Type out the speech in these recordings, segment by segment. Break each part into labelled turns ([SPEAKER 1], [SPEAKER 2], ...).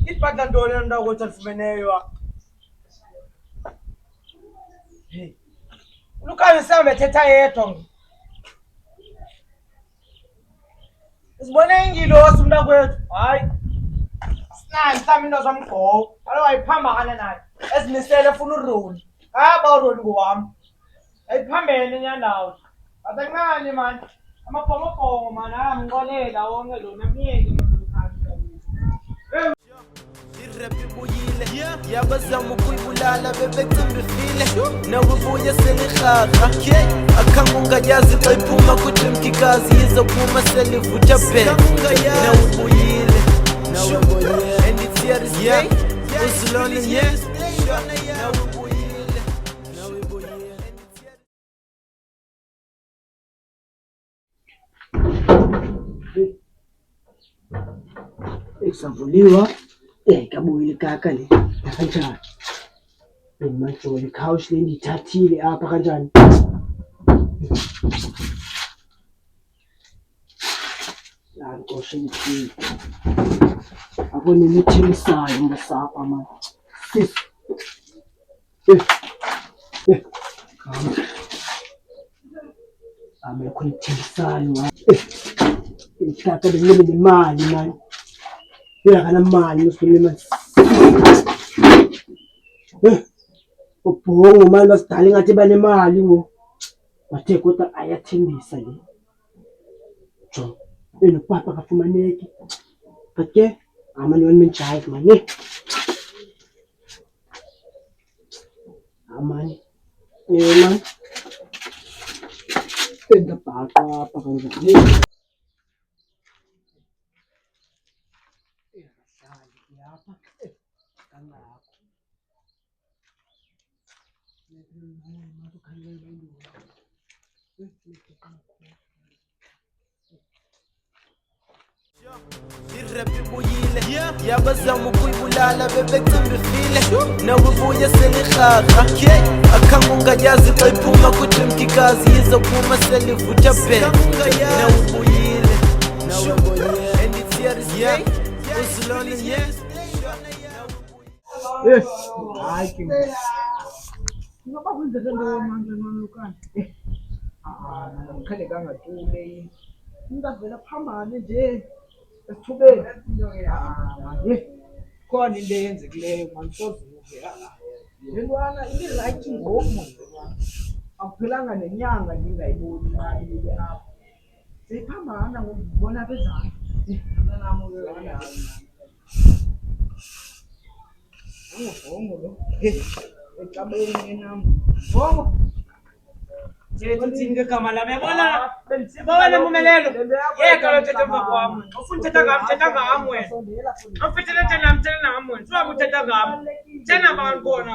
[SPEAKER 1] Ipata ntoni le nto ukuthi alifumeneyo? Hey. Lukhanye sihambe ethetha yedwa. Sibone ingilosi umntakwethu. Hayi. Sinani mhlawumbe into zomgqoko. Kaloku ayiphambakane naye. Ezimisele efuna uroli. Ngaba uroli ngowami. Ayiphambene nyandawo. Abancane mani. Amabhongobhongo mani ayamnqolela wonke lona myeke
[SPEAKER 2] irap ibuyile yabazama ukuyibulala bebecimbifile nawubuye selirhaqa akhange ungayazi xa iphuma kudrimkikazi yizophuma selivutha bhe nawubuyile and it's here to stay uzilona yes nawubuyile
[SPEAKER 3] Isavuliwa kabuyile kaka le kanjani manje le couch le ndithathile apha kanjani la ngoshe ngithi akone nithimisayo mbasapha manje sis ame khona nithimisayo kaka bengibe nemali manje kana mali usikhuluma ubhongo manje basidala ngathi banemali ngo bathe kodwa ayathembisa le jo enopapa kafumaneki but ke amani one man child manje amani man enda bhaqa apha kanjani
[SPEAKER 2] irap ibuyile yabazama ukuyibulala bebecimbifile nawubuye selirhaqa akhange ungayazi xa iphuma kudrimkikazi yizophuma selivutha bhe nawubuyile and it's here to stay uzilona yes
[SPEAKER 3] hayi ke ngoba kwenzeke ntoni manje nomlukane khale kangatule ngavela phambane nje esithubeni manje khona into eyenzekileyo manje sozuke lentwana right ngoku manje akuphelanga nenyanga ndingayiboni imali ile apha seyiphambana ngokubona bezana nami bongo lo ecabeni enami bongo
[SPEAKER 1] Thinga kama la yabona babona mumelelo yeka lo thetha kwami ufuna uthetha ngami thetha ngami wena ufitele tena mthele nami wena siwa uthetha ngami tena abantu khona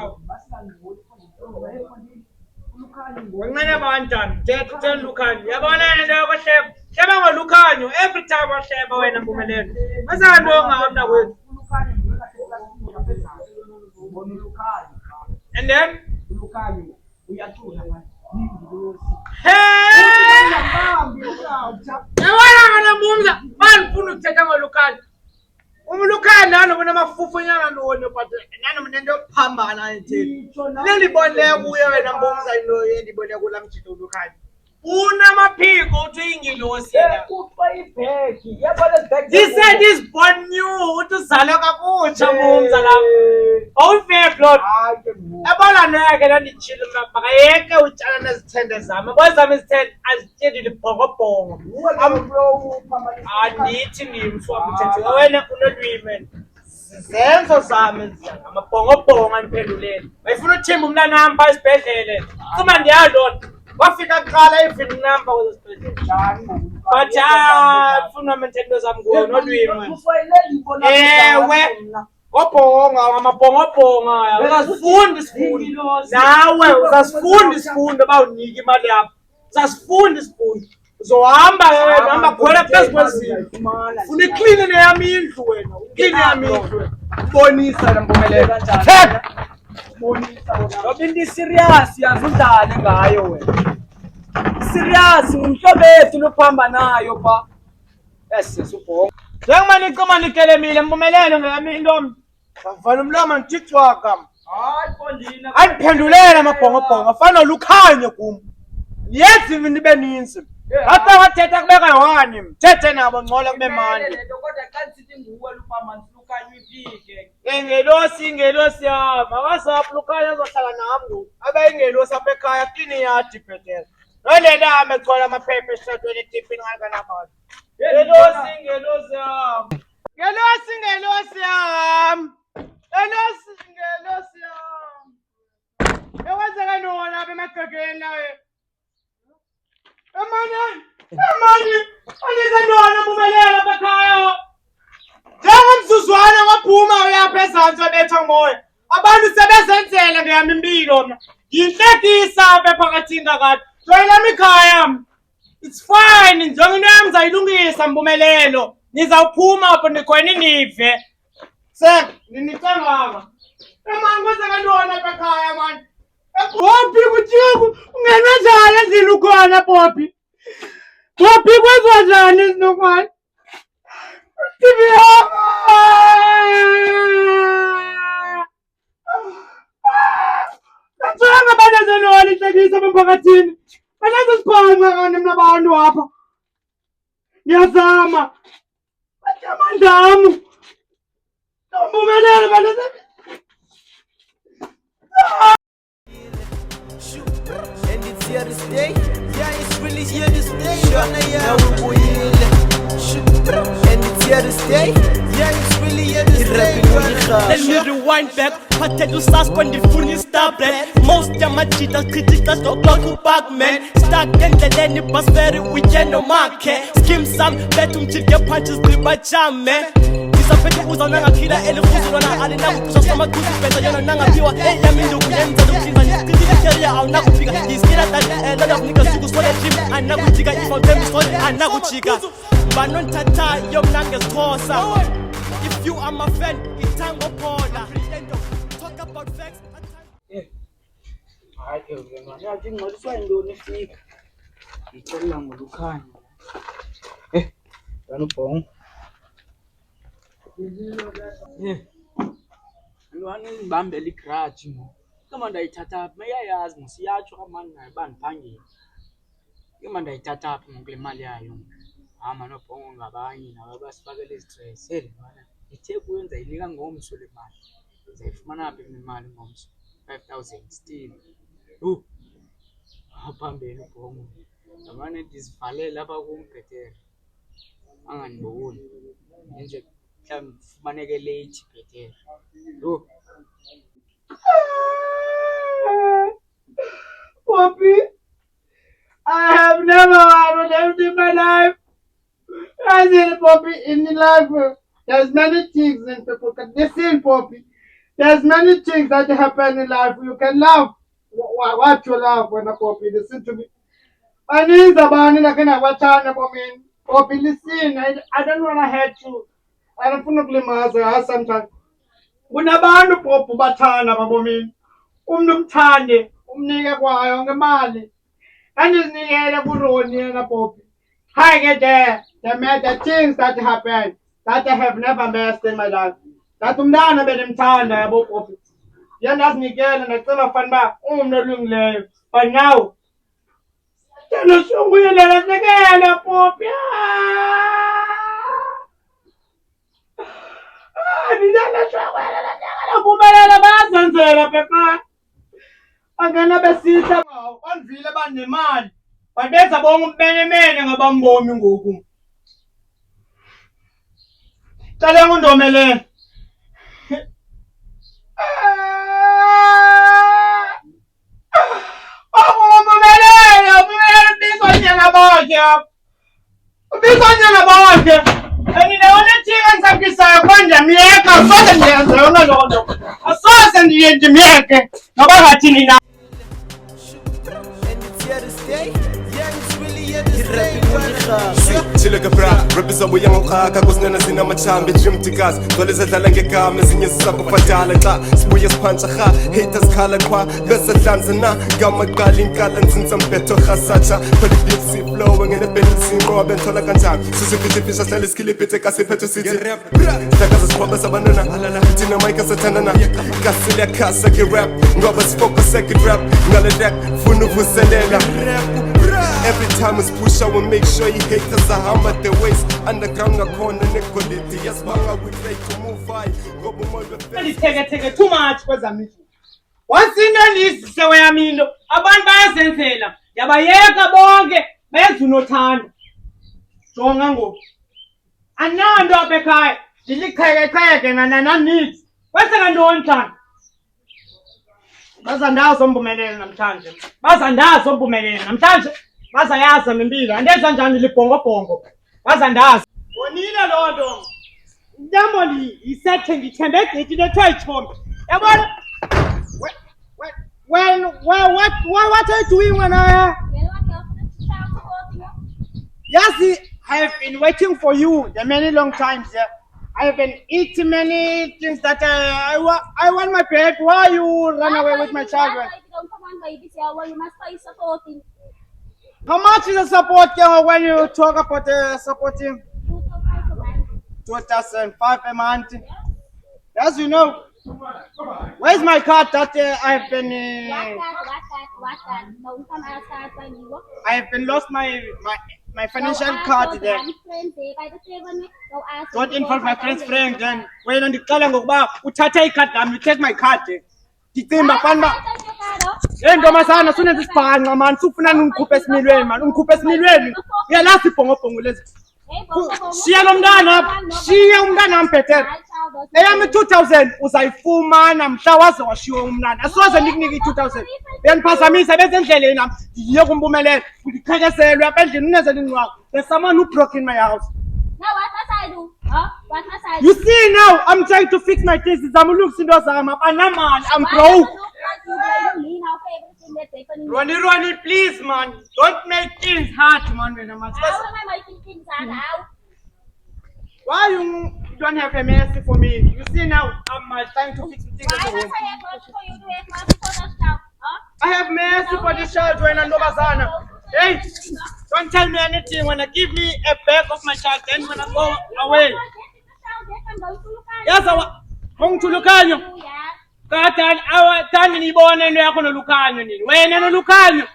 [SPEAKER 1] Wangane abantwana thetha Lukhanye yabona into yokuhleba hleba ngoLukhanyo every time wahleba wena mpumelelo masando ngamna kwethu and then
[SPEAKER 3] Lukhanye uyacula manje
[SPEAKER 1] yabona ngana mumza banifuna ukuthetha ngoLukhanyo Umlukhanyo nalo kunamafufu nyana none but nani mnento yokuphambana nje lelibone kuye wena mbonza into endibone kulamjito uLukhanyo unamaphiko uthi ingilosi
[SPEAKER 3] kuba ibhegi yabona ibhegi
[SPEAKER 1] He said he's born new uthi uzalwe kabutsha mumza lapho awufair blood yabona neke landichile mabaka yeke utshana nezithende zami bazami izithende azitsheli libhokobhongo andithi nimfwa mthetho wena unolwimi zenzo zami amabhongobhongo aniphenduleni bayifuna uthimba umntana nami pha esibhedlele kuma ndiyalona wafika kuqala even number wesibhedlele but funa mthetho zami ngonolwimi ewe Obhonga amabhongobhonga uzasifunda isifundo nawe uzasifunda isifundo bawunika imali yakho uzasifunda isifundo uzohamba wena hamba khwela phezu kwezinto ufuna iclean neyami indlu wena uclean yami indlu bonisa la mpumelelo bonisa ngoba into serious yazi udlale ngayo wena serious umhlobethu lophamba nayo pha esisubhonga njengoba nicoma nikelemile mpumelelo ngeyami intombi Vala umlomo ngithixwaka.
[SPEAKER 4] Hayi Pondini.
[SPEAKER 1] Andiphendulela amabhongobhongo afana lukhanye kum. Niyenzi nibe ninzi. Hatta wathetha kubeka yone mthethe nabo ngcola kube mandi.
[SPEAKER 4] Lento kodwa xa sithi nguwe lupama lukanye iphike.
[SPEAKER 1] Ingelosi yami akasapho lukhanye azohlala nami ngoku. Abe ingelosi apha ekhaya kini yadi bhetele. Nolena hamba egcola amaphepha esitratweni etipini ngalikanabani. Ingelosi yami. Ingelosi yami. Ingelosi yami. Yakwenzeka nona apha emagcekeni lawe. Emani, anike nona mumelela apha ekhaya. Njengomzuzwana waphuma uyapha ezantsi wabetha ngomoya. Abantu sebezenzela ngeyami impilo mna. Yintlekisa apha ephakathini kakade. Joyelami ikhaya. It's fine, njengoba into yam ndizayilungisa mbumelelo. Nizawuphuma apho ndikhona nive. Sek, ninicenganga. Emani kwenzeka ntoni apha ekhaya mani? Bobby kuthiwa ungenwe njani endlini ukhona Bobby? Bobby kwenziwa njani ezinokhona? TV yam! Kanjani abantu ezenoni intlekisa apha emphakathini? Banezisiphanga kani mna abantu apha. Ndiyazama. Amandam. Mbumelelo banezisiphanga.
[SPEAKER 2] And it's here to stay. Yeah, it's really here to stay. Now we and it's here to stay. Yeah, it's really here to stay.
[SPEAKER 5] Let me rewind back. Pathetic suspend the funny star bread. Most jamachita critical stop like back man. Stuck in the lane, bus ferry weekend no market. Skim some betum chicken punches grip by jam man. Disapete uzana kila ele kuzulana alina kusoma kuzipenda yana nanga piwa ya mindu kuyenza dokina kiti career au nakufika iskira that lot of niggas who swole gym anakuchika if on them swole anakuchika banon tata yom nanges kosa. If you are my friend itango pola talk about facts.
[SPEAKER 4] Hayi ke wena. Yathi ngcoliswa yintoni ifika? Ngicela ngolukhanya. Wena ubhongo. Lwana ngibambela igrudge mo. Kama ndayithatha apha mayayazi ngisiyatsho kamani naye bandiphangile. Kama ndayithatha apha ngokule mali yayo. Hama nobhongo ngabanye nabo basifakele istress. Lwana ithe kuyenza inika ngomso le mali. Ndizayifumana apha imali ngomso. 5,000 still. Aphambili ubhongo. Ngamane ndizivalele apha kumbhetele. Angandiboni. Nje mhlawumbe kufumaneke late bhetele.
[SPEAKER 1] Bobby, I have never had anything in my life. I said, Bobby, in life, there's many things and people can listen, Bobby. There's many things that happen in life. You can laugh. What you laugh when a Bobby, listen to me. I need the money like I watch on Bobby. Bobby, listen. I don't want to hurt you. I don't want to blame myself sometimes. Kunabantu Bobby bathanda babomini. Umuntu umthande, umnike kwayo ngemali. Andizinikele kuroni yena Bobby. I get there. The things that happen that I have never missed in my life. That umntana benimthanda yabo Bobby. Yena azinikele ndacela fanba umnolungileyo. But now Tena shunguyelela sekela Bobby. Ndiyala shunguyelela sekela bumelela bazenzela pheqa. Angena besitha ngawo banivile banemali. Babenza bonke umbenemene ngabambomi ngoku. Cala ngondomelele. Ubizonyana bonke. Andinaona thika ngisakisayo konje miyeka soze ndiyenze yona lonto. Asoze ndiyendimyeke ngoba ngathi nina.
[SPEAKER 2] And it's here to stay. Yeah, it's really here to rap ngolihaba
[SPEAKER 6] Chileka bra, rap izobuya ngokhakha kusinena sinamachambi dream tickers Dole zedlala ngegama ezinye sisakufatala xa sibuye siphantsa ha haters khala qwa bese hlanza na ngamaqala inkala nzinza mbetho khasacha phela beats flow ngene beats ngoba nthola kanjani sisifisa hlala iskilipithe kasiphethe sithi rap sakaza sikhomba sabanana thina mic asathandana kasile khasa ke rap ngoba sifocus ke rap ngale deck funa ukuselela Every time it's push I will make sure you haters are hammer the waist underground ngakhona nequality yasibanga we play to move high ngoba umoya
[SPEAKER 1] Take too much kwezami. Once inelise weyamilo abantu bayazenzela yabayeka bonke benza unothando. Jonga ngoku. Anando apha ekhaya ndiliqheke nananithi. Wenza kantoni njani? Bazandazo mbumelelo namhlanje. Bazandazo mbumelelo namhlanje. Bazayaza ngempilo. Andenza njani libhongobhongo. Bazandazo. Bonile lonto. Ndamoli isethe ngithembe gqithi lethoyichombe. Yabona? What are you doing when Yes, I have been waiting for you the many long times. Yeah. I have been eating many things that I want my pet. Why you run away with my children?
[SPEAKER 7] You must be supporting.
[SPEAKER 1] How much is the support when you talk about supporting? 2,500 a month. As you know, where's my card that I've been? I have been lost my financial card there. Don't involve my friends. Then when on the call ngokuba uthatha icard nami, you take my card. Ngicimba fanba. Ndombi sana sunenza isibhanqa man, sufuna ungikhuphe esimilweni man, ungikhuphe esimilweni. Uyalazi ibhongobhongo lezi. Shiya lo mntana apha, shiya umntana ambhethe. Eyami 2000 uzayifumana mhla waze washiwa umntana. Asoze nikunike i2000. Beniphazamisa bese endleleni nami. Ndiye kumbumelelo, ngikhekeselwe apha endlini unezela ingcwaba. There's someone who broke in my house.
[SPEAKER 7] Now what must I do? What must I do?
[SPEAKER 1] You see now, I'm trying to fix my things. I'm broke. Ronnie, please, man. Don't make things hard, man.
[SPEAKER 7] How am I making things hard now?
[SPEAKER 1] Why you don't have a mercy for me? You see now, I'm trying to fix things at
[SPEAKER 7] Why
[SPEAKER 1] home.
[SPEAKER 7] must I have mercy for you to have mercy for us now?
[SPEAKER 1] I have mercy for the children and Novazana. Hey, don't tell me anything. When I give me a bag of my child, then when I go away. Yes, I want to look at you. Katan awa tani nibone ndo yako nolukanyo nini. Wena nolukanyo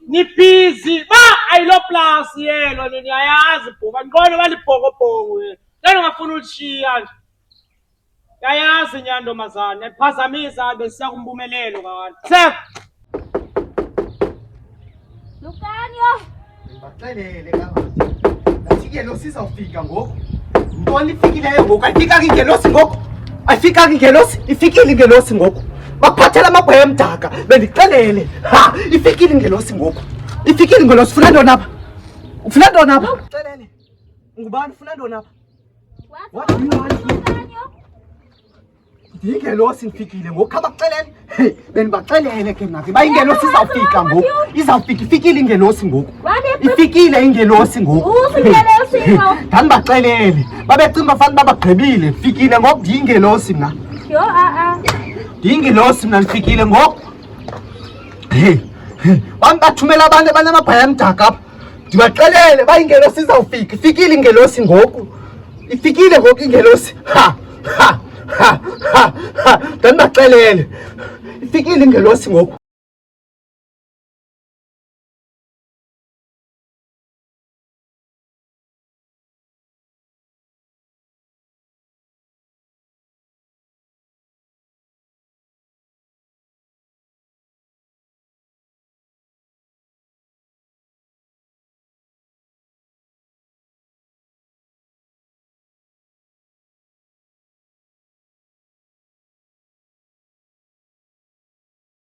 [SPEAKER 1] ni busy. Ba ayilo plus yelo nini ayazi bhuka. Ngone balibhokobhongo yena. Lelo ngafuna ulishiya nje. Yayazi nyando mazana. Ephazamisa besiya kumbumelelo kanti. Sef.
[SPEAKER 7] Lucanio.
[SPEAKER 3] Baxelele kangathi. Nasike lo sizawufika ngoku. Ntoni ifikileyo ngoku? Ayifika ingelosi ngoku. Ayifika ingelosi, ifikile ingelosi ngoku. Bakuphathela amagweya emdaka. Bendixelele. Ha, ifikile ingelosi ngoku. Ifikile ingelosi ufuna ntoni apha? Ufuna ntoni apha? Xelele. Ngubani ufuna ntoni apha? What do you want here? Ingelosi ifikile ngoku abaxelele. Hey, benibaxelele ke mna. Bayingelosi izawufika ngoku. Izawufika ifikile ingelosi ngoku. Ifikile ingelosi ngoku. Ndandibaxelele. Babecimba fanele babagqibile. Ifikile ngoku ndiyingelosi mna. Ndiyingelosi mna ndifikile ngoku. Hey, bathumela abantu abanamabhaya emdaka apha. Ndibaxelele bayingelosi izawufika. Ifikile ingelosi ngoku. Ifikile ngoku ingelosi. Ha. Ndandibaxelele. Ifikile ingelosi ngoku.